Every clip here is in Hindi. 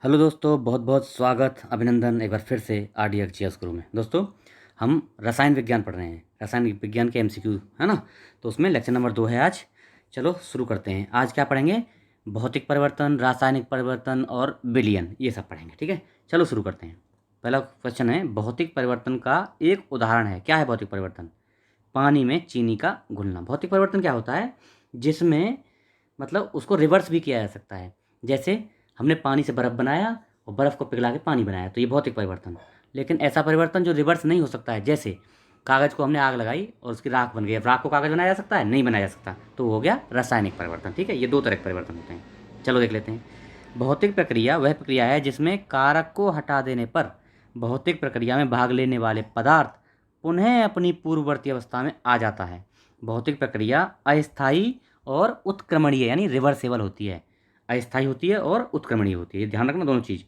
हेलो दोस्तों, बहुत बहुत स्वागत अभिनंदन एक बार फिर से RDX GS गुरु में। दोस्तों, हम रसायन विज्ञान पढ़ रहे हैं, रसायन विज्ञान के MCQ है ना। तो उसमें लेक्चर नंबर 2 है आज। चलो शुरू करते हैं। आज क्या पढ़ेंगे? भौतिक परिवर्तन, रासायनिक परिवर्तन और विलयन, ये सब पढ़ेंगे। ठीक है, चलो शुरू करते हैं। पहला क्वेश्चन है, भौतिक परिवर्तन का एक उदाहरण है। क्या है भौतिक परिवर्तन? पानी में चीनी का घुलना। भौतिक परिवर्तन क्या होता है? जिसमें मतलब उसको रिवर्स भी किया जा सकता है। जैसे हमने पानी से बर्फ़ बनाया और बर्फ़ को पिघला के पानी बनाया, तो ये भौतिक परिवर्तन। लेकिन ऐसा परिवर्तन जो रिवर्स नहीं हो सकता है, जैसे कागज़ को हमने आग लगाई और उसकी राख बन गई। अब राख को कागज़ बनाया जा सकता है? नहीं बनाया जा सकता, तो हो गया रासायनिक परिवर्तन। ठीक है, ये दो तरह के परिवर्तन होते हैं। चलो देख लेते हैं। भौतिक प्रक्रिया वह प्रक्रिया है जिसमें कारक को हटा देने पर भौतिक प्रक्रिया में भाग लेने वाले पदार्थ पुनः अपनी पूर्ववर्ती अवस्था में आ जाता है। भौतिक प्रक्रिया अस्थायी और उत्क्रमणीय यानी रिवर्सेबल होती है। अस्थायी होती है और उत्क्रमणीय होती है, ये ध्यान रखना दोनों चीज़।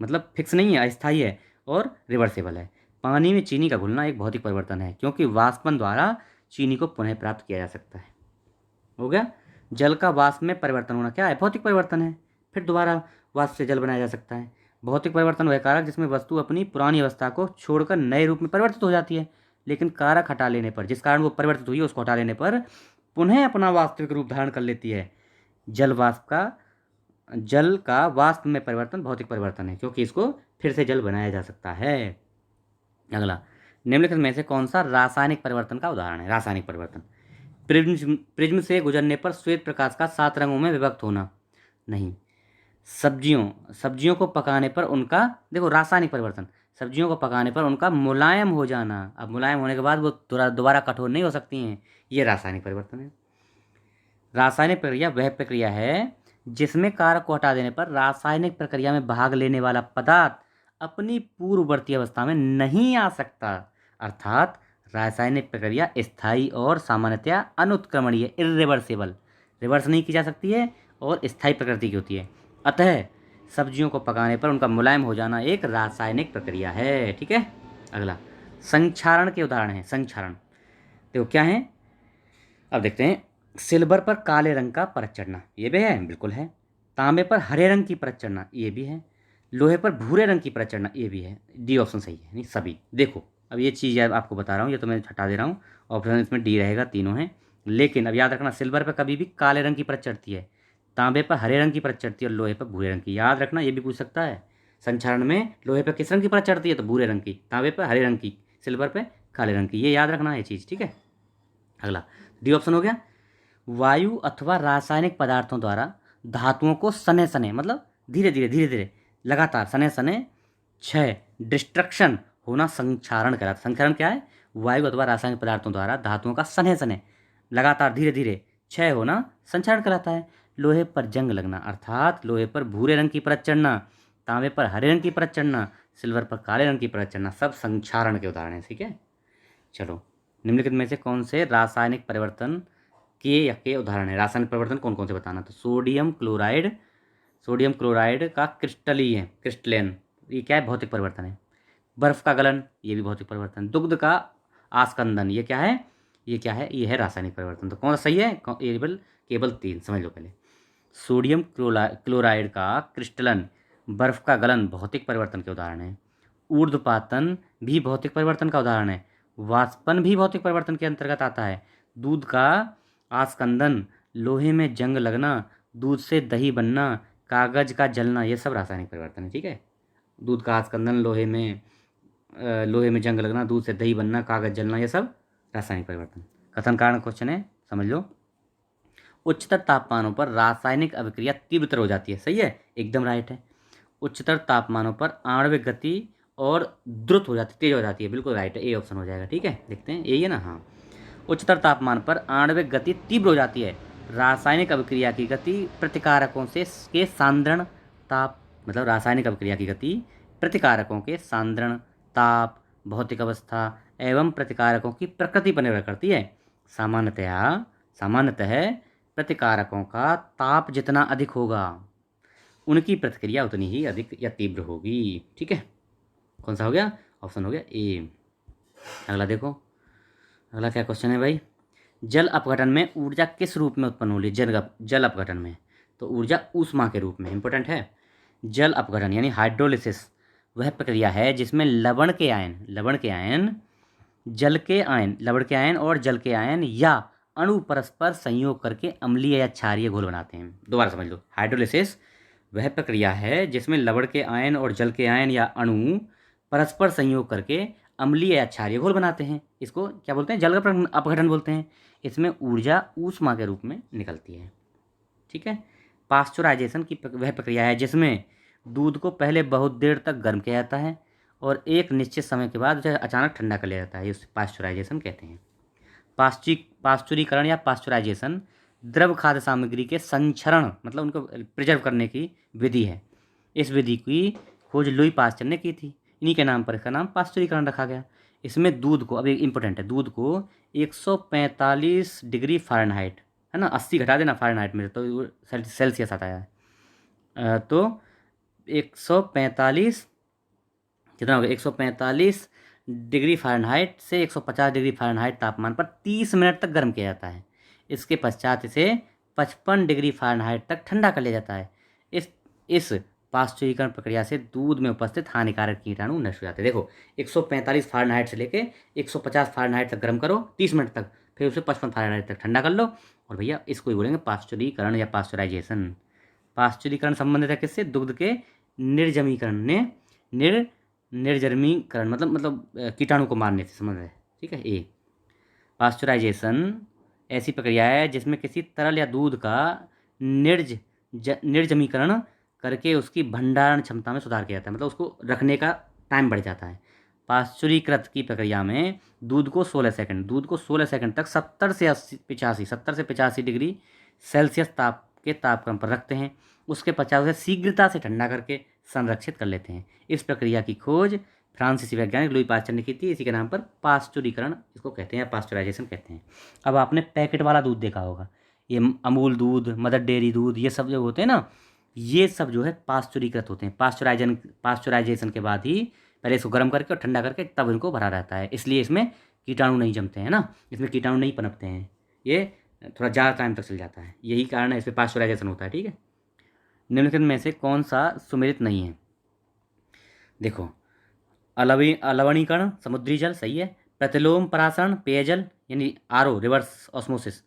मतलब फिक्स नहीं है, अस्थायी है और रिवर्सेबल है। पानी में चीनी का घुलना एक भौतिक परिवर्तन है, क्योंकि वाष्पन द्वारा चीनी को पुनः प्राप्त किया जा सकता है। हो गया। जल का वाष्प में परिवर्तन होना क्या है? भौतिक परिवर्तन है। फिर दोबारा वाष्प से जल बनाया जा सकता है। भौतिक परिवर्तन वह कारक जिसमें वस्तु अपनी पुरानी अवस्था को छोड़कर नए रूप में परिवर्तित हो जाती है। लेकिन कारक हटा लेने पर, जिस कारण वो परिवर्तित हुई है, उसको हटा लेने पर पुनः अपना वास्तविक रूप धारण कर लेती है। जल का वाष्प में परिवर्तन भौतिक परिवर्तन है, क्योंकि इसको फिर से जल बनाया जा सकता है। अगला, निम्नलिखित में से कौन सा रासायनिक परिवर्तन का उदाहरण है? रासायनिक परिवर्तन, प्रिज्म से गुजरने पर श्वेत प्रकाश का 7 रंगों में विभक्त होना। नहीं। सब्जियों को पकाने पर उनका, देखो रासायनिक परिवर्तन, सब्जियों को पकाने पर उनका मुलायम हो जाना। अब मुलायम होने के बाद वो दोबारा कठोर नहीं हो सकती हैं, ये रासायनिक परिवर्तन है। रासायनिक प्रक्रिया वह प्रक्रिया है जिसमें कारक को हटा देने पर रासायनिक प्रक्रिया में भाग लेने वाला पदार्थ अपनी पूर्ववर्ती अवस्था में नहीं आ सकता। अर्थात रासायनिक प्रक्रिया स्थायी और सामान्यतया अनुत्क्रमणीय, इर्रिवर्सिबल, रिवर्स नहीं की जा सकती है और स्थायी प्रकृति की होती है। अतः सब्जियों को पकाने पर उनका मुलायम हो जाना एक रासायनिक प्रक्रिया है। ठीक है। अगला, संक्षारण के उदाहरण है। संक्षारण देखो क्या है, अब देखते हैं। सिल्वर पर काले रंग का परत चढ़ना, ये भी है, बिल्कुल है। तांबे पर हरे रंग की परत चढ़ना, ये भी है। लोहे पर भूरे रंग की परत चढ़ना, ये भी है। डी ऑप्शन सही है, नहीं सभी। देखो अब ये चीज़ आपको बता रहा हूँ, ये तो मैं हटा दे रहा हूँ। ऑप्शन इसमें डी रहेगा, तीनों हैं। लेकिन अब याद रखना, सिल्वर पर कभी भी काले रंग की परत चढ़ती है, तांबे पर हरे रंग की परत चढ़ती है और लोहे पर भूरे रंग की। याद रखना, ये भी पूछ सकता है। संक्षारण में लोहे पर किस रंग की परत चढ़ती है? तो भूरे रंग की। तांबे पर हरे रंग की, सिल्वर पर काले रंग की। ये याद रखना ये चीज़, ठीक है। अगला, डी ऑप्शन हो गया। वायु अथवा रासायनिक पदार्थों द्वारा धातुओं को सने सने, मतलब धीरे धीरे लगातार सने सने क्षय, डिस्ट्रक्शन होना संक्षारण कहलाता है। संक्षारण क्या है? वायु अथवा रासायनिक पदार्थों द्वारा धातुओं का सने सने लगातार धीरे धीरे क्षय होना संक्षारण कहलाता है। लोहे पर जंग लगना, अर्थात लोहे पर भूरे रंग की परत चढ़ना, तांबे पर हरे रंग की परत चढ़ना, सिल्वर पर काले रंग की परत चढ़ना, सब संक्षारण के उदाहरण हैं। ठीक है। चलो, निम्नलिखित में से कौन से रासायनिक परिवर्तन के उदाहरण है? रासायनिक परिवर्तन कौन कौन से बताना? तो सोडियम क्लोराइड का क्रिस्टलेन, ये क्या है? भौतिक परिवर्तन है। बर्फ का गलन, ये भी भौतिक परिवर्तन। दुग्ध का आस्कंदन, ये क्या है? ये क्या है? ये है रासायनिक परिवर्तन। तो कौन सा सही है? केवल 3 समझ लो पहले। सोडियम क्लोराइड का क्रिस्टलन, बर्फ का गलन भौतिक परिवर्तन के उदाहरण है। ऊर्ध्वपातन भी भौतिक परिवर्तन का उदाहरण है। वाष्पन भी भौतिक परिवर्तन के अंतर्गत आता है। दूध का आस्कंदन, लोहे में जंग लगना, दूध से दही बनना, कागज का जलना, ये सब रासायनिक परिवर्तन है। ठीक है। दूध का आस्कंदन, लोहे में जंग लगना, दूध से दही बनना, कागज जलना, ये सब रासायनिक परिवर्तन। कथन कारण क्वेश्चन है, समझ लो। उच्चतर तापमानों पर रासायनिक अभिक्रिया तीव्रतर हो जाती है, सही है, एकदम राइट है। उच्चतर तापमानों पर आणविक गति और द्रुत हो जाती, तेज हो जाती है, बिल्कुल राइट है, ए ऑप्शन हो जाएगा। ठीक है, देखते हैं, यही है ना। हाँ, उच्चतर तापमान पर आणविक गति तीव्र हो जाती है। रासायनिक अभिक्रिया की गति प्रतिकारकों से के सांद्रण ताप, मतलब रासायनिक अभिक्रिया की गति प्रतिकारकों के सांद्रण ताप, भौतिक अवस्था एवं प्रतिकारकों की प्रकृति पर निर्भर करती है। सामान्यतः प्रतिकारकों का ताप जितना अधिक होगा, उनकी प्रतिक्रिया उतनी ही अधिक या तीव्र होगी। ठीक है, कौन सा हो गया? ऑप्शन हो गया ए। अगला देखो, अगला क्या क्वेश्चन है भाई? जल अपघटन में ऊर्जा किस रूप में उत्पन्न होती है? जल अपघटन में तो ऊर्जा ऊष्मा के रूप में, इंपॉर्टेंट है। जल अपघटन यानी हाइड्रोलिसिस वह प्रक्रिया है जिसमें लवण के आयन लवण के आयन और जल के आयन या अणु परस्पर संयोग करके अम्लीय या क्षारीय घोल बनाते हैं। दोबारा समझ लो, हाइड्रोलिसिस वह प्रक्रिया है जिसमें लवण के आयन और जल के आयन या अणु परस्पर संयोग करके अम्लीय या क्षारीय घोल बनाते हैं। इसको क्या बोलते हैं? जल का अपघटन बोलते हैं। इसमें ऊर्जा ऊष्मा के रूप में निकलती है। ठीक है। पास्चुराइजेशन की वह प्रक्रिया है जिसमें दूध को पहले बहुत देर तक गर्म किया जाता है और एक निश्चित समय के बाद उसे अचानक ठंडा कर लिया जाता है। इसे पास्चुराइजेशन कहते हैं। पास्चुरीकरण या पास्चुराइजेशन द्रव खाद्य सामग्री के संचरण मतलब उनको प्रिजर्व करने की विधि है। इस विधि की खोज लुई पास्चर ने की थी। इन्हीं के नाम पर इसका नाम पास्चुरीकरण रखा गया। इसमें दूध को, अब एक इम्पोर्टेंट है, दूध को 145 डिग्री फ़ारेनहाइट, है ना, 80 घटा देना फ़ारेनहाइट में तो सेल्सियस आता है, तो 145 कितना होगा, 145 डिग्री फ़ारेनहाइट से 150 डिग्री फ़ारेनहाइट तापमान पर 30 मिनट तक गर्म किया जाता है। इसके पश्चात इसे 55 डिग्री फ़ारेनहाइट तक ठंडा कर लिया जाता है। इस पास्चुरीकरण प्रक्रिया से दूध में उपस्थित हानिकारक कीटाणु नष्ट हो जाते हैं। देखो, 145 फ़ारेनहाइट से लेके 150 फ़ारेनहाइट तक गर्म करो 30 मिनट तक, फिर उसे 55 फ़ारेनहाइट तक ठंडा कर लो, और भैया इसको ही बोलेंगे पास्चुरीकरण या पास्चुराइजेशन। पास्चुरीकरण संबंधित है किससे? दुग्ध के निर्जमीकरण निर्जमीकरण मतलब कीटाणु को मारने से संबंध है। ठीक है। ए, पास्चुराइजेशन ऐसी प्रक्रिया है जिसमें किसी तरल या दूध का निर्जमीकरण करके उसकी भंडारण क्षमता में सुधार किया जाता है, मतलब उसको रखने का टाइम बढ़ जाता है। पास्चुरीकृत की प्रक्रिया में दूध को 16 सेकंड तक 70 से 85 डिग्री सेल्सियस तापक्रम पर रखते हैं। उसके पश्चात उसे शीघ्रता से ठंडा करके संरक्षित कर लेते हैं। इस प्रक्रिया की खोज फ्रांसीसी वैज्ञानिक लुई पास्चर ने की थी। इसी के नाम पर पास्चुरीकरण इसको कहते हैं, पास्चुराइजेशन कहते हैं। अब आपने पैकेट वाला दूध देखा होगा, ये अमूल दूध, मदर डेयरी दूध, ये सब जो होते हैं ना, ये सब जो है पास्चुरीकृत होते हैं। पास्चुराइजेशन के बाद ही पहले इसको गर्म करके और ठंडा करके तब इनको भरा रहता है। इसलिए इसमें कीटाणु नहीं जमते हैं ना, इसमें कीटाणु नहीं पनपते हैं, ये थोड़ा ज़्यादा टाइम तक चल जाता है। यही कारण है इसमें पास्चुराइजेशन होता है। ठीक है। निम्नलिखित में से कौन सा सुमेलित नहीं है? देखो, अलवणीकरण समुद्री जल सही है, प्रतिलोम परासरण पेयजल यानी आरओ रिवर्स ऑस्मोसिस,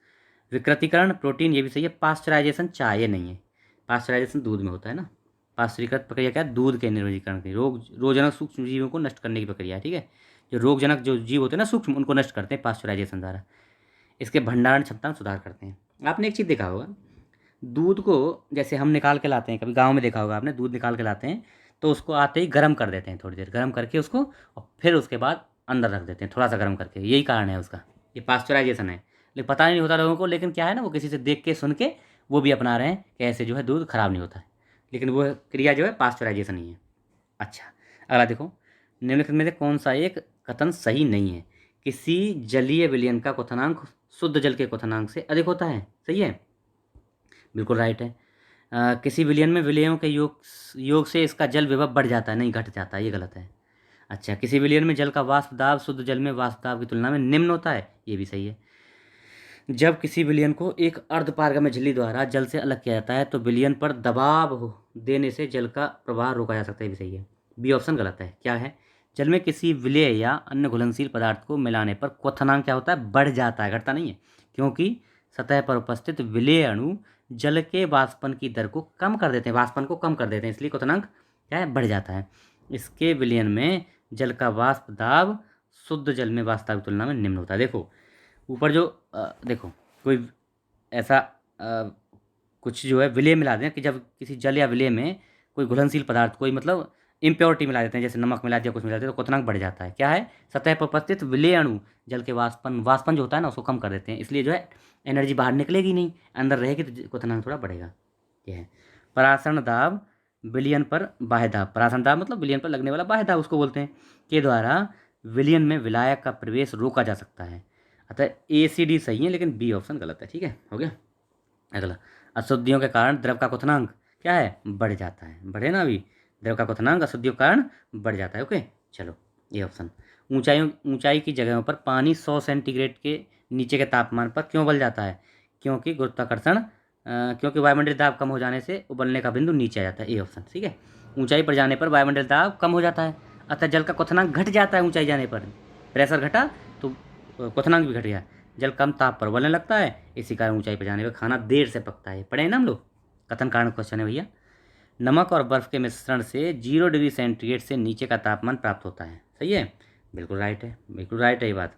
विकृतीकरण प्रोटीन ये भी सही है, पास्चराइजेशन चाय ये नहीं है। पास्चराइजेशन दूध में होता है ना। पास्चरीकृत प्रक्रिया क्या है? दूध के निर्जमीकरण की, रोगजनक सूक्ष्म जीवों को नष्ट करने की प्रक्रिया है। ठीक है। जो रोगजनक जो जीव होते हैं ना सूक्ष्म, उनको नष्ट करते हैं पास्चराइजेशन द्वारा। इसके भंडारण क्षमता में सुधार करते हैं। आपने एक चीज़ देखा होगा, दूध को जैसे हम निकाल के लाते हैं, कभी गाँव में देखा होगा आपने, दूध निकाल के लाते हैं तो उसको आते ही गर्म कर देते हैं, थोड़ी देर गर्म करके उसको, और फिर उसके बाद अंदर रख देते हैं थोड़ा सा गर्म करके। यही कारण है उसका, ये पास्चराइजेशन है। लेकिन पता नहीं होता लोगों को, लेकिन क्या है ना, वो किसी से देख के सुन के वो भी अपना रहे हैं कि ऐसे जो है दूध खराब नहीं होता है, लेकिन वो क्रिया जो है पास्चराइजेशन ही है। अच्छा, अगला देखो, निम्नलिखित में से कौन सा एक कथन सही नहीं है? किसी जलीय विलयन का क्वथनांक शुद्ध जल के क्वथनांक से अधिक होता है। सही है, बिल्कुल राइट है। किसी विलयन में विलयों के योग से इसका जल विभव बढ़ जाता है, नहीं घट जाता है, ये गलत है। अच्छा, किसी विलयन में जल का वाष्प दाब शुद्ध जल में वाष्प दाब की तुलना में निम्न होता है, ये भी सही है। जब किसी विलयन को एक अर्धपारगम्य झिल्ली द्वारा जल से अलग किया जाता है तो विलयन पर दबाव देने से जल का प्रवाह रोका जा सकता है, ये भी सही है। बी ऑप्शन गलत है। क्या है? जल में किसी विलय या अन्य घुलनशील पदार्थ को मिलाने पर क्वथनांक क्या होता है? बढ़ जाता है, घटता नहीं है, क्योंकि सतह पर उपस्थित विलय अणु जल के वाष्पन की दर को कम कर देते हैं, वाष्पन को कम कर देते हैं, इसलिए क्वथनांक क्या है? बढ़ जाता है। इसके विलयन में जल का वाष्प दाब शुद्ध जल में वाष्प दाब की तुलना में निम्न होता है। देखो ऊपर जो देखो, कोई ऐसा कुछ जो है विलय मिला दें कि जब किसी जल या विलय में कोई घुलनशील पदार्थ, कोई मतलब इम्प्योरिटी मिला देते हैं, जैसे नमक मिला दिया, कुछ मिला दिया, तो क्वथनांक बढ़ जाता है। क्या है? सतह पर उपस्थित विलय अणु जल के वाष्पन जो होता है ना, उसको कम कर देते हैं, इसलिए जो है एनर्जी बाहर निकलेगी नहीं, अंदर रहेगी, तो क्वथनांक थोड़ा बढ़ेगा। यह है। परासरण दाब विलयन पर बाह्य दाब, परासरण दाब मतलब विलयन पर लगने वाला बाह्य दाब उसको बोलते हैं, के द्वारा विलयन में विलायक का प्रवेश रोका जा सकता है। अतः ए सी डी सही है, लेकिन बी ऑप्शन गलत है। ठीक है, हो गया। अगला, अशुद्धियों के कारण द्रव का क्वथनांक क्या है? बढ़ जाता है। बढ़े ना, अभी द्रव का क्वथनांक अशुद्धियों के कारण बढ़ जाता है। ओके, चलो ये ऑप्शन। ऊंचाई की जगहों पर पानी 100 सेंटीग्रेड के नीचे के तापमान पर क्यों उबल जाता है? क्योंकि गुरुत्वाकर्षण क्योंकि वायुमंडलीय दाब कम हो जाने से उबलने का बिंदु नीचे आ जाता है, ए ऑप्शन, ठीक है। ऊंचाई पर जाने पर वायुमंडलीय दाब कम हो जाता है, अतः जल का क्वथनांक घट जाता है। ऊंचाई जाने पर प्रेशर घटा तो क्वथनांक भी घट गया। जल कम ताप पर उबलने लगता है, इसी कारण ऊंचाई पर जाने पर खाना देर से पकता है। पढ़े हैं ना हम लोग, कथन कारण क्वेश्चन है भैया। नमक और बर्फ़ के मिश्रण से 0 डिग्री सेंटीग्रेड से नीचे का तापमान प्राप्त होता है। सही है, बिल्कुल राइट है, बिल्कुल राइट है ये बात।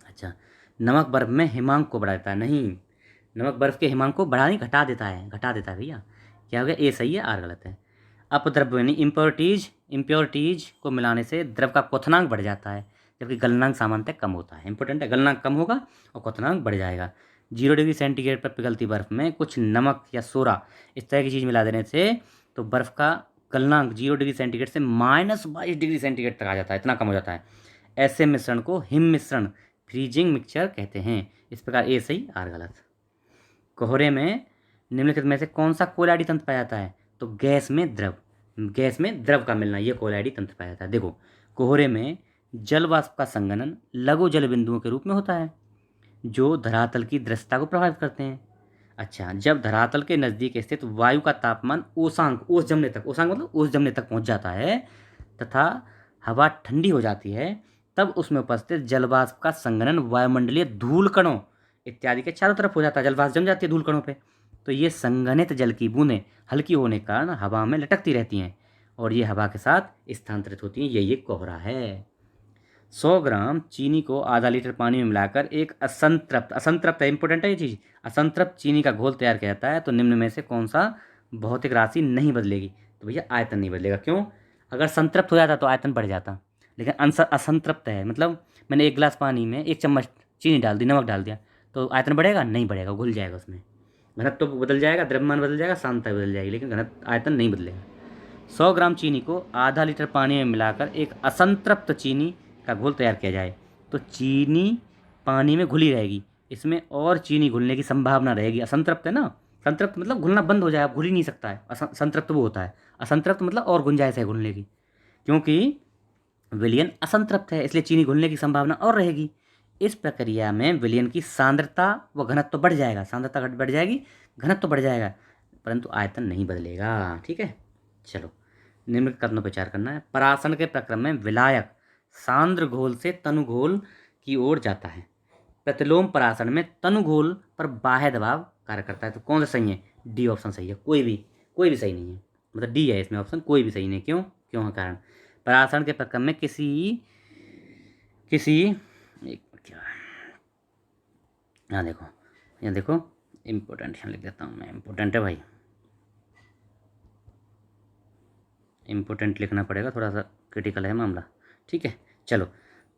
अच्छा, नमक बर्फ़ में हिमांक को बढ़ा देता है। नहीं, नमक बर्फ़ के हिमांक को बढ़ा नहीं, घटा देता है, घटा देता है भैया। क्या हो गया, ए सही है, आर गलत है। अपद्रव्य यानी इम्प्योरिटीज़ को मिलाने से द्रव का क्वथनांक बढ़ जाता है, जबकि गलनांक सामान्यतः कम होता है। इंपॉर्टेंट है, गलनांक कम होगा और क्वथनांक बढ़ जाएगा। 0 डिग्री सेंटीग्रेड पर पिघलती बर्फ़ में कुछ नमक या सोडा इस तरह की चीज़ मिला देने से तो बर्फ़ का गलनांक 0 डिग्री सेंटीग्रेड से -22 डिग्री सेंटीग्रेड तक आ जाता है, इतना कम हो जाता है। ऐसे मिश्रण को हिम मिश्रण, फ्रीजिंग मिक्सचर कहते हैं। इस प्रकार ए सही, आर गलत। कोहरे में निम्नलिखित में से कौन सा कोलैडी तंत्र पाया जाता है? तो गैस में द्रव का मिलना, ये कोलैडी तंत्र पाया जाता है। देखो, कोहरे में जल वाष्प का संघनन लघु जल बिंदुओं के रूप में होता है, जो धरातल की दृश्यता को प्रभावित करते हैं। अच्छा, जब धरातल के नज़दीक स्थित वायु का तापमान ओस जमने तक पहुंच जाता है तथा हवा ठंडी हो जाती है, तब उसमें उपस्थित जलवाष्प का संघनन वायुमंडलीय धूल कणों इत्यादि के चारों तरफ हो जाता है। जलवाष्प जम जाती है धूल कणों पे, तो ये संघनित जल की बूंदें हल्की होने के कारण हवा में लटकती रहती हैं और ये हवा के साथ स्थानांतरित होती हैं। ये कोहरा है। 100 ग्राम चीनी को आधा लीटर पानी में मिलाकर एक असंतृप्त है, इंपॉर्टेंट है ये चीज़, असंतृप्त चीनी का घोल तैयार किया जाता है, तो निम्न में से कौन सा भौतिक राशि नहीं बदलेगी? तो भैया आयतन नहीं बदलेगा। क्यों? अगर संतृप्त हो जाता तो आयतन बढ़ जाता, लेकिन असंतृप्त है, मतलब मैंने 1 गिलास पानी में 1 चम्मच चीनी डाल दी, नमक डाल दिया, तो आयतन बढ़ेगा? नहीं बढ़ेगा, घुल जाएगा उसमें। घनत्व तो बदल जाएगा, द्रव्यमान बदल जाएगा, सांद्रता बदल जाएगी, लेकिन आयतन नहीं बदलेगा। 100 ग्राम चीनी को आधा लीटर पानी में मिलाकर एक असंतृप्त चीनी का घोल तैयार किया जाए, तो चीनी पानी में घुली रहेगी, इसमें और चीनी घुलने की संभावना रहेगी। असंतृप्त है ना, संतृप्त मतलब घुलना बंद हो जाए, घुल ही नहीं सकता है। संतृप्त वो होता है, असंतृप्त मतलब और गुंजाइश है घुलने की, क्योंकि विलयन असंतृप्त है, इसलिए चीनी घुलने की संभावना और रहेगी। इस प्रक्रिया में विलयन की सांद्रता व घनत्व तो बढ़ जाएगा, सांद्रता बढ़ जाएगी, घनत्व तो बढ़ जाएगा, परंतु आयतन नहीं बदलेगा। ठीक है, चलो निम्नलिखित कथनों पर विचार करना है। परासरण के प्रक्रम में विलायक सांद्र घोल से तनु घोल की ओर जाता है। प्रतिलोम परासरण में तनु घोल पर बाह्य दबाव कार्य करता है। तो कौन सा सही है? डी ऑप्शन सही है। कोई भी सही नहीं है, मतलब डी है इसमें ऑप्शन, कोई भी सही नहीं। क्यों है कारण? परासरण के प्रक्रम में किसी एक क्या है, यहाँ देखो इम्पोर्टेंट, यहाँ लिख देता हूँ मैं, इम्पोर्टेंट है भाई, इम्पोर्टेंट लिखना पड़ेगा, थोड़ा सा क्रिटिकल है मामला। ठीक है, चलो।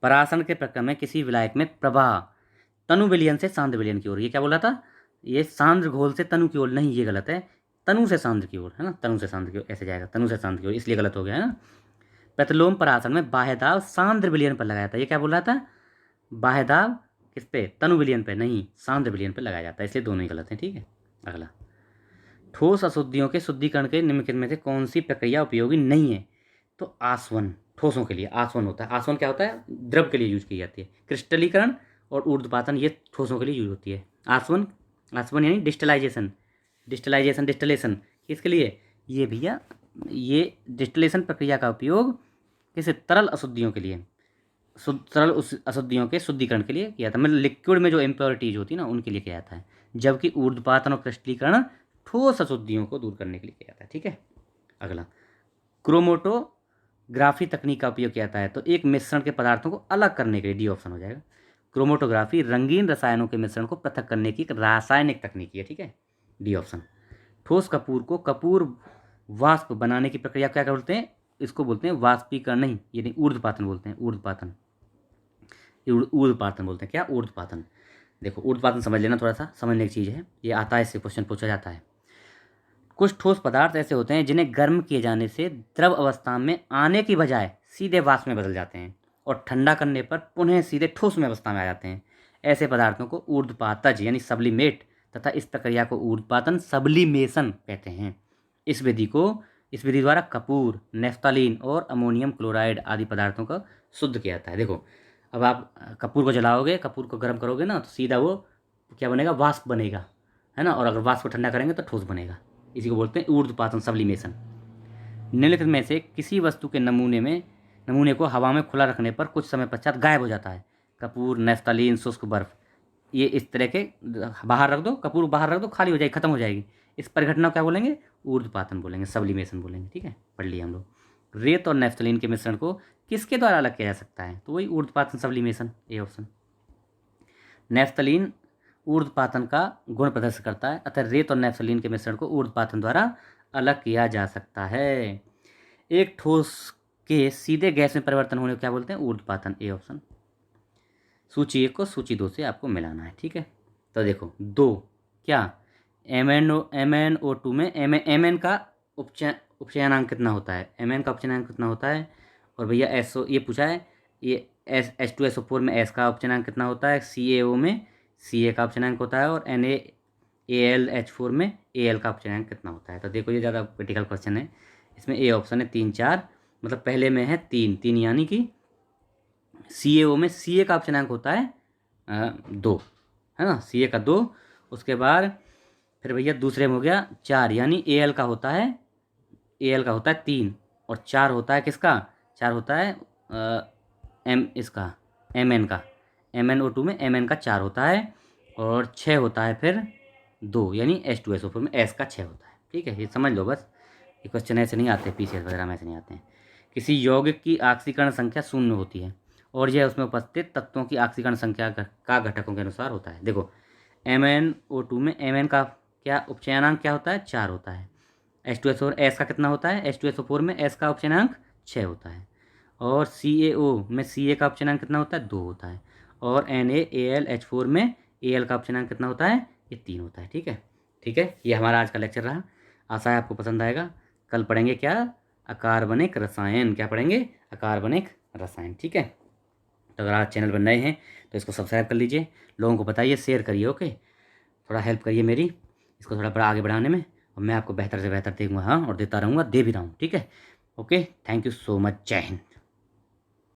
परासरण के प्रक्रम में किसी विलायक में प्रवाह तनु विलयन से सांद्र विलयन की ओर, ये क्या बोला था? ये सांद्र घोल से तनु की ओर, नहीं ये गलत है, तनु से सांद्र की ओर है ना, तनु से सांद्र की ओर ऐसे जाएगा, तनु से सांद्र की ओर, इसलिए गलत हो गया है ना। प्रतिलोम परासरण में बाह्य दाब सांद्र विलयन पर लगाया था, ये क्या बोल रहा था? बाह्य दाब किस पे? तनु विलयन पे, नहीं सांद्र विलयन पर लगाया जाता है, इसलिए दोनों ही गलत हैं। ठीक है, अगला, ठोस अशुद्धियों के शुद्धिकरण के निम्नलिखित में से कौन सी प्रक्रिया उपयोगी नहीं है? तो आसवन, ठोसों के लिए आसवन होता है। आसवन क्या होता है? द्रव के लिए यूज की जाती है। क्रिस्टलीकरण और ऊर्ध्वपातन ये ठोसों के लिए यूज होती है। आसवन यानी डिस्टिलेशन किसके लिए? ये भैया, ये डिस्टिलेशन प्रक्रिया का उपयोग किसी तरल अशुद्धियों के लिए, तरल अशुद्धियों के शुद्धिकरण के लिए किया था, मतलब लिक्विड में जो इम्प्योरिटीज होती है ना, उनके लिए किया जाता है, जबकि ऊर्ध्वपातन और क्रिस्टलीकरण ठोस अशुद्धियों को दूर करने के लिए किया जाता है। ठीक है, अगला, क्रोमोटोग्राफी तकनीक का उपयोग किया जाता है, तो एक मिश्रण के पदार्थों को अलग करने के लिए, डी ऑप्शन हो जाएगा। क्रोमोटोग्राफी रंगीन रसायनों के मिश्रण को पृथक करने की एक रासायनिक तकनीक है। ठीक है, डी ऑप्शन। ठोस कपूर को कपूर वाष्प बनाने की प्रक्रिया क्या बोलते हैं? इसको बोलते हैं वाष्पीकरण, नहीं ये नहीं, ऊर्ध्वपातन बोलते हैं, ऊर्ध्वपातन बोलते हैं। क्या? ऊर्ध्वपातन। देखो, ऊर्ध्वपातन समझ लेना, थोड़ा सा समझने की चीज़ है, ये आता है, इससे क्वेश्चन पूछा जाता है। कुछ ठोस पदार्थ ऐसे होते हैं जिन्हें गर्म किए जाने से द्रव अवस्था में आने की बजाय सीधे वाष्प में बदल जाते हैं और ठंडा करने पर पुनः सीधे ठोस में अवस्था में आ जाते हैं। ऐसे पदार्थों को ऊर्ध्वपातज यानी सब्लिमेट तथा इस प्रक्रिया को ऊर्ध्वपातन सब्लिमेशन कहते हैं। इस विधि द्वारा कपूर, नेफ्थलीन और अमोनियम क्लोराइड आदि पदार्थों को शुद्ध किया जाता है। देखो, अब आप कपूर को जलाओगे, कपूर को गर्म करोगे ना, तो सीधा वो क्या बनेगा? वाष्प बनेगा, है ना, और अगर वाष्प को ठंडा करेंगे तो ठोस बनेगा। इसी को बोलते हैं ऊर्ध्वपातन, सब्लिमेशन। निम्नलिखित में से किसी वस्तु के नमूने को हवा में खुला रखने पर कुछ समय पश्चात गायब हो जाता है? कपूर, नैफ्थलीन, शुष्क बर्फ। ये इस तरह के बाहर रख दो, कपूर बाहर रख दो, खाली हो जाएगी, खत्म हो जाएगी। इस परिघटना को क्या बोलेंगे? ऊर्ध्वपातन बोलेंगे, सब्लिमेशन बोलेंगे। ठीक है, पढ़ लिया हम लोग। रेत और नैफ्थलीन के मिश्रण को किसके द्वारा अलग किया जा सकता है? तो वही ऊर्ध्वपातन, सब्लिमेशन, ए ऑप्शन। नैफ्थलीन ऊर्ध्वपातन का गुण प्रदर्शित करता है, अतः रेत और नैफ्थलीन के मिश्रण को ऊर्ध्वपातन द्वारा अलग किया जा सकता है। एक ठोस के सीधे गैस में परिवर्तन होने को क्या बोलते हैं? ऊर्ध्वपातन, ए ऑप्शन। सूची 1 को सूची 2 से आपको मिलाना है। ठीक है, तो देखो 2 क्या, MnO2 में Mn का उपचयनांक कितना होता है? Mn का उपचयनांक कितना होता है? और भैया SO ये पूछा है, ये H2SO4 में S का उपचयनांक कितना होता है? CaO में Ca का उपचयनांक होता है, और NaAlH4 में Al का उपचयनांक कितना होता है? तो देखो ये ज़्यादा क्रिटिकल क्वेश्चन है। इसमें ए ऑप्शन है 3 4, मतलब पहले में है 3 यानी कि CaO में Ca का उपचयनांक होता है 2, है ना, Ca का 2। उसके बाद फिर भैया दूसरे में हो गया 4, यानी Al का होता है 3, और 4 होता है किसका? 4 होता है Mn का, MnO2 में Mn का 4 होता है, और 6 होता है फिर 2, यानी H2SO4 में S का 6 होता है। ठीक है, ये समझ लो बस। ये क्वेश्चन ऐसे नहीं आते, PCS वगैरह में ऐसे नहीं आते हैं। किसी यौगिक की ऑक्सीकरण संख्या 0 होती है और यह उसमें उपस्थित तत्वों की ऑक्सीकरण संख्या का घटकों के अनुसार होता है। देखो MnO2 में Mn का क्या उपचयनांक क्या होता है? 4 होता है। H2SO4 S का कितना होता है? H2SO4 में S का उपचयनांक 6 होता है, और CaO में Ca का उपचयनांक कितना होता है? 2 होता है, और NaAlH4 में Al का उपचयनांक कितना होता है? ये 3 होता है। ठीक है, ठीक है, ये हमारा आज का लेक्चर रहा। आशा है आपको पसंद आएगा। कल पढ़ेंगे क्या? अकार्बनिक रसायन। क्या पढ़ेंगे? अकार्बनिक रसायन। ठीक है, तो अगर आप चैनल पर नए हैं तो इसको सब्सक्राइब कर लीजिए, लोगों को बताइए, शेयर करिए। ओके, थोड़ा हेल्प करिए मेरी, इसको थोड़ा बड़ा आगे बढ़ाने में, और मैं आपको बेहतर से बेहतर दूंगा, हाँ, और देता रहूँगा, दे भी रहा हूँ। ठीक है, okay, thank you so much, जय हिंद।